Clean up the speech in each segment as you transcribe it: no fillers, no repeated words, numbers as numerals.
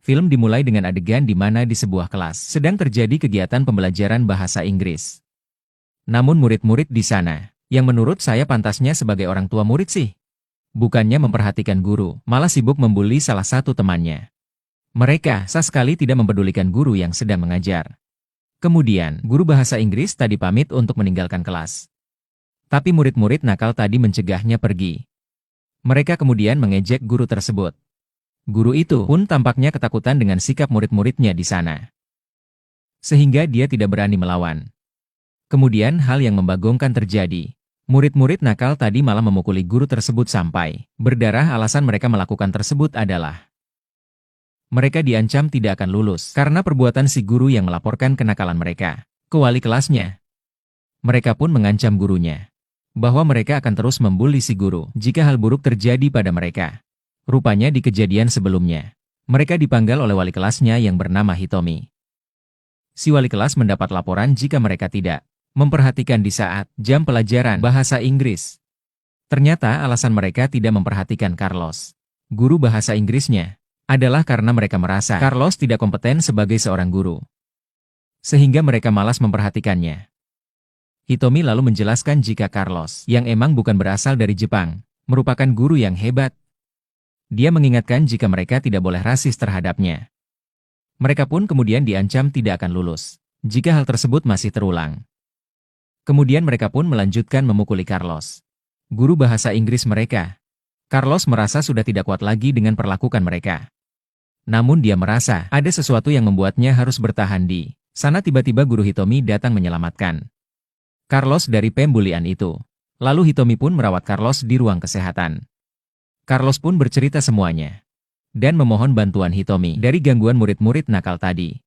Film dimulai dengan adegan di mana di sebuah kelas sedang terjadi kegiatan pembelajaran bahasa Inggris. Namun murid-murid di sana, yang menurut saya pantasnya sebagai orang tua murid sih, bukannya memperhatikan guru, malah sibuk membuli salah satu temannya. Mereka sama sekali tidak mempedulikan guru yang sedang mengajar. Kemudian, guru bahasa Inggris tadi pamit untuk meninggalkan kelas. Tapi murid-murid nakal tadi mencegahnya pergi. Mereka kemudian mengejek guru tersebut. Guru itu pun tampaknya ketakutan dengan sikap murid-muridnya di sana. Sehingga dia tidak berani melawan. Kemudian hal yang membagongkan terjadi. Murid-murid nakal tadi malah memukuli guru tersebut sampai berdarah. Alasan mereka melakukan tersebut adalah mereka diancam tidak akan lulus karena perbuatan si guru yang melaporkan kenakalan mereka ke wali kelasnya. Mereka pun mengancam gurunya bahwa mereka akan terus membuli si guru jika hal buruk terjadi pada mereka. Rupanya di kejadian sebelumnya, mereka dipanggal oleh wali kelasnya yang bernama Hitomi. Si wali kelas mendapat laporan jika mereka tidak memperhatikan di saat jam pelajaran bahasa Inggris. Ternyata alasan mereka tidak memperhatikan Carlos, guru bahasa Inggrisnya, adalah karena mereka merasa Carlos tidak kompeten sebagai seorang guru. Sehingga mereka malas memperhatikannya. Hitomi lalu menjelaskan jika Carlos, yang emang bukan berasal dari Jepang, merupakan guru yang hebat. Dia mengingatkan jika mereka tidak boleh rasis terhadapnya. Mereka pun kemudian diancam tidak akan lulus jika hal tersebut masih terulang. Kemudian mereka pun melanjutkan memukuli Carlos, guru bahasa Inggris mereka. Carlos merasa sudah tidak kuat lagi dengan perlakuan mereka. Namun dia merasa ada sesuatu yang membuatnya harus bertahan di sana. Tiba-tiba guru Hitomi datang menyelamatkan Carlos dari pembulian itu. Lalu Hitomi pun merawat Carlos di ruang kesehatan. Carlos pun bercerita semuanya dan memohon bantuan Hitomi dari gangguan murid-murid nakal tadi.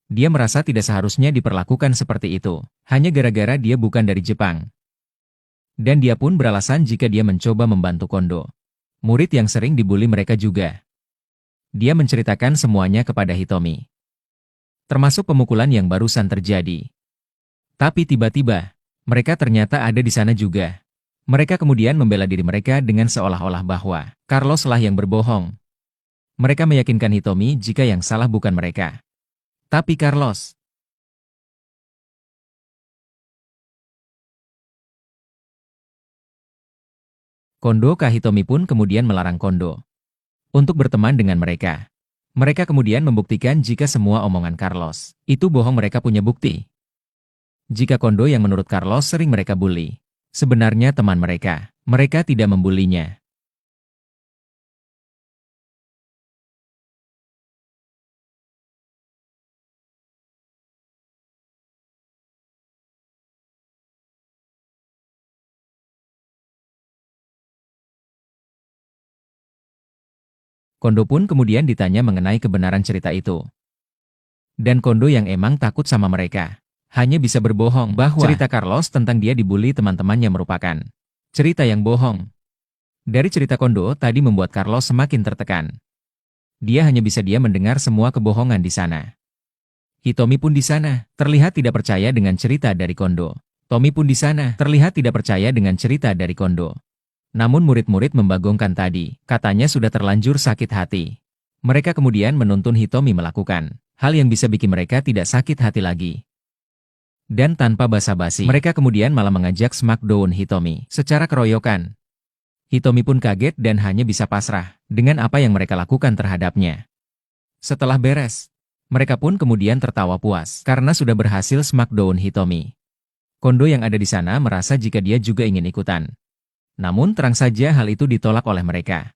Dia merasa tidak seharusnya diperlakukan seperti itu, hanya gara-gara dia bukan dari Jepang. Dan dia pun beralasan jika dia mencoba membantu Kondo, murid yang sering dibuli mereka juga. Dia menceritakan semuanya kepada Hitomi, termasuk pemukulan yang barusan terjadi. Tapi tiba-tiba, mereka ternyata ada di sana juga. Mereka kemudian membela diri mereka dengan seolah-olah bahwa Carlos lah yang berbohong. Mereka meyakinkan Hitomi jika yang salah bukan mereka, tapi Carlos. Kondo Hitomi pun kemudian melarang Kondo untuk berteman dengan mereka. Mereka kemudian membuktikan jika semua omongan Carlos itu bohong. Mereka punya bukti jika Kondo yang menurut Carlos sering mereka bully, sebenarnya teman mereka. Mereka tidak membulinya. Kondo pun kemudian ditanya mengenai kebenaran cerita itu. Dan Kondo yang emang takut sama mereka, hanya bisa berbohong bahwa cerita Carlos tentang dia dibully teman-temannya merupakan cerita yang bohong. Dari cerita Kondo tadi membuat Carlos semakin tertekan. Dia hanya bisa diam mendengar semua kebohongan di sana. Hitomi pun di sana, terlihat tidak percaya dengan cerita dari Kondo. Tommy pun di sana, terlihat tidak percaya dengan cerita dari Kondo. Namun murid-murid membagongkan tadi, katanya sudah terlanjur sakit hati. Mereka kemudian menuntun Hitomi melakukan hal yang bisa bikin mereka tidak sakit hati lagi. Dan tanpa basa-basi, mereka kemudian malah mengajak smackdown Hitomi secara keroyokan. Hitomi pun kaget dan hanya bisa pasrah dengan apa yang mereka lakukan terhadapnya. Setelah beres, mereka pun kemudian tertawa puas karena sudah berhasil smackdown Hitomi. Kondo yang ada di sana merasa jika dia juga ingin ikutan. Namun terang saja hal itu ditolak oleh mereka.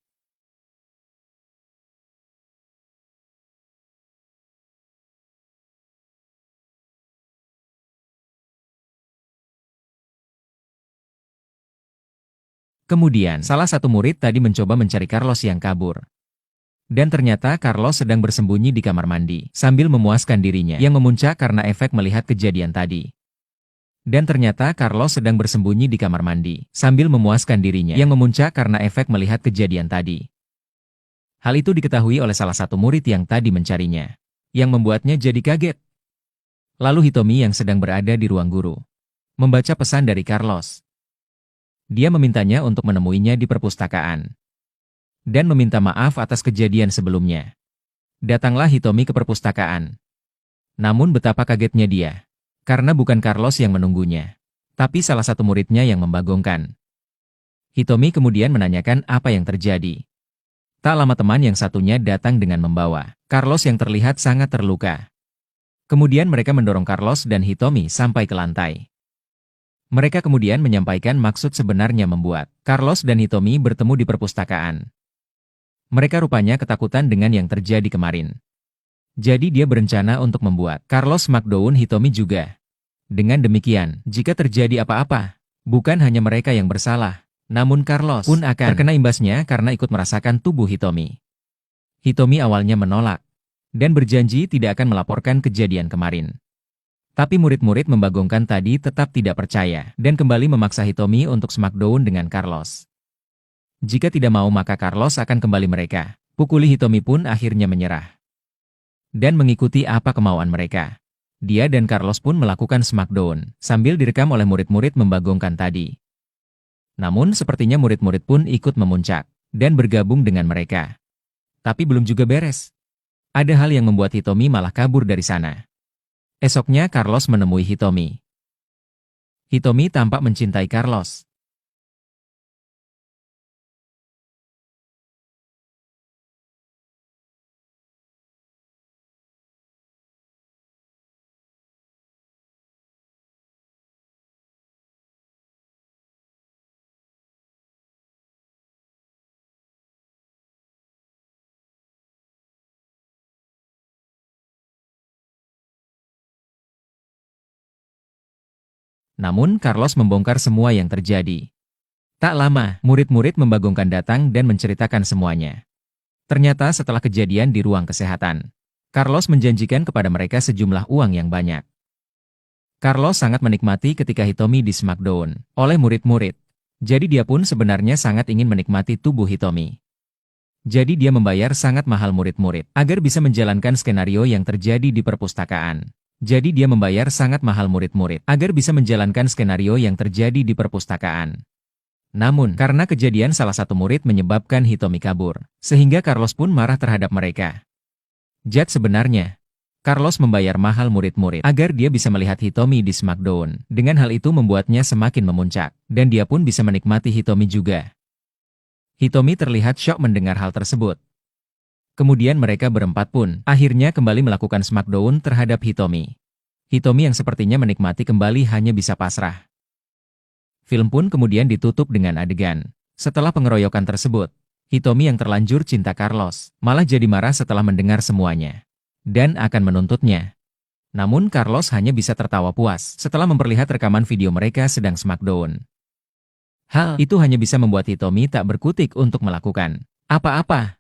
Kemudian, salah satu murid tadi mencoba mencari Carlos yang kabur. Dan ternyata Carlos sedang bersembunyi di kamar mandi, sambil memuaskan dirinya yang memuncak karena efek melihat kejadian tadi. Dan ternyata Carlos sedang bersembunyi di kamar mandi, sambil memuaskan dirinya yang memuncak karena efek melihat kejadian tadi. Hal itu diketahui oleh salah satu murid yang tadi mencarinya, yang membuatnya jadi kaget. Lalu Hitomi yang sedang berada di ruang guru, membaca pesan dari Carlos. Dia memintanya untuk menemuinya di perpustakaan. dan meminta maaf atas kejadian sebelumnya. Datanglah Hitomi ke perpustakaan. Namun betapa kagetnya dia. Karena bukan Carlos yang menunggunya, tapi salah satu muridnya yang membagongkan. Hitomi kemudian menanyakan apa yang terjadi. Tak lama teman yang satunya datang dengan membawa Carlos yang terlihat sangat terluka. Kemudian mereka mendorong Carlos dan Hitomi sampai ke lantai. Mereka kemudian menyampaikan maksud sebenarnya membuat Carlos dan Hitomi bertemu di perpustakaan. Mereka rupanya ketakutan dengan yang terjadi kemarin. Jadi dia berencana untuk membuat Carlos McDown Hitomi juga. Dengan demikian, jika terjadi apa-apa, bukan hanya mereka yang bersalah, namun Carlos pun akan terkena imbasnya karena ikut merasakan tubuh Hitomi. Hitomi awalnya menolak, dan berjanji tidak akan melaporkan kejadian kemarin. Tapi murid-murid membagongkan tadi tetap tidak percaya, dan kembali memaksa Hitomi untuk smackdown dengan Carlos. Jika tidak mau maka Carlos akan kembali mereka. Pukuli Hitomi pun akhirnya menyerah. Dan mengikuti apa kemauan mereka. Dia dan Carlos pun melakukan smackdown, sambil direkam oleh murid-murid membagongkan tadi. Namun sepertinya murid-murid pun ikut memuncak, dan bergabung dengan mereka. Tapi belum juga beres. Ada hal yang membuat Hitomi malah kabur dari sana. Esoknya Carlos menemui Hitomi. Hitomi tampak mencintai Carlos. Namun Carlos membongkar semua yang terjadi. Tak lama, murid-murid membagongkan datang dan menceritakan semuanya. Ternyata setelah kejadian di ruang kesehatan, Carlos menjanjikan kepada mereka sejumlah uang yang banyak. Carlos sangat menikmati ketika Hitomi di smackdown oleh murid-murid. Jadi dia pun sebenarnya sangat ingin menikmati tubuh Hitomi. Jadi dia membayar sangat mahal murid-murid agar bisa menjalankan skenario yang terjadi di perpustakaan. Jadi dia membayar sangat mahal murid-murid agar bisa menjalankan skenario yang terjadi di perpustakaan. Namun, karena kejadian salah satu murid menyebabkan Hitomi kabur, sehingga Carlos pun marah terhadap mereka. Jad sebenarnya, Carlos membayar mahal murid-murid agar dia bisa melihat Hitomi di smackdown. Dengan hal itu membuatnya semakin memuncak, dan dia pun bisa menikmati Hitomi juga. Hitomi terlihat syok mendengar hal tersebut. Kemudian mereka berempat pun akhirnya kembali melakukan smackdown terhadap Hitomi. Hitomi yang sepertinya menikmati kembali hanya bisa pasrah. Film pun kemudian ditutup dengan adegan. Setelah pengeroyokan tersebut, Hitomi yang terlanjur cinta Carlos malah jadi marah setelah mendengar semuanya. Dan akan menuntutnya. Namun Carlos hanya bisa tertawa puas setelah memperlihat rekaman video mereka sedang smackdown. Hal itu hanya bisa membuat Hitomi tak berkutik untuk melakukan apa-apa.